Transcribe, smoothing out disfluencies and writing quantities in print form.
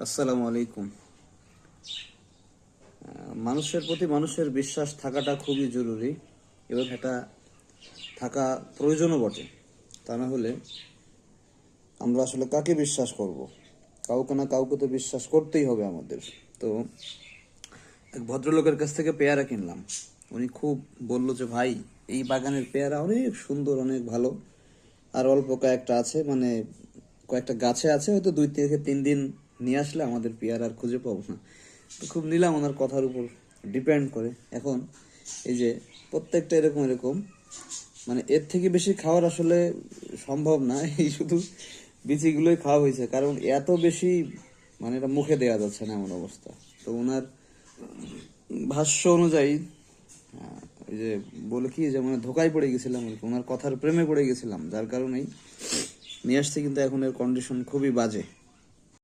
আসসালামু আলাইকুম। মানুষের প্রতি মানুষের বিশ্বাস থাকাটা খুবই জরুরি এবং এটা থাকা প্রয়োজনও বটে। তা না হলে আমরা আসলে কাকে বিশ্বাস করব? কাউকে না কাউকে তো বিশ্বাস করতেই হবে আমাদের। তো এক ভদ্রলোকের কাছ থেকে পেয়ারা কিনলাম। উনি খুব বলল যে ভাই, এই বাগানের পেয়ারা অনেক সুন্দর, অনেক ভালো। আর অল্প কয়েকটা আছে, মানে কয়েকটা গাছে আছে, হয়তো 2 থেকে 3 দিন নিয়ে আসলে আমাদের পেয়ারা আর খুঁজে পাবো না। তো খুব নিলাম ওনার কথার উপর ডিপেন্ড করে। এখন এই যে প্রত্যেকটা এরকম এরকম, মানে এর থেকে বেশি খাওয়ার আসলে সম্ভব না। এই শুধু বিচিগুলোই খাওয়া হয়েছে, কারণ এত বেশি মানে এটা মুখে দেওয়া যাচ্ছে না এমন অবস্থা। তো ওনার ভাষ্য অনুযায়ী ওই যে বলে কি যে মানে ধোকায় পড়ে গেছিলাম আর কি, ওনার কথার প্রেমে পড়ে গেছিলাম, যার কারণেই নিয়ে আসছি। কিন্তু এখন এর কন্ডিশন খুবই বাজে।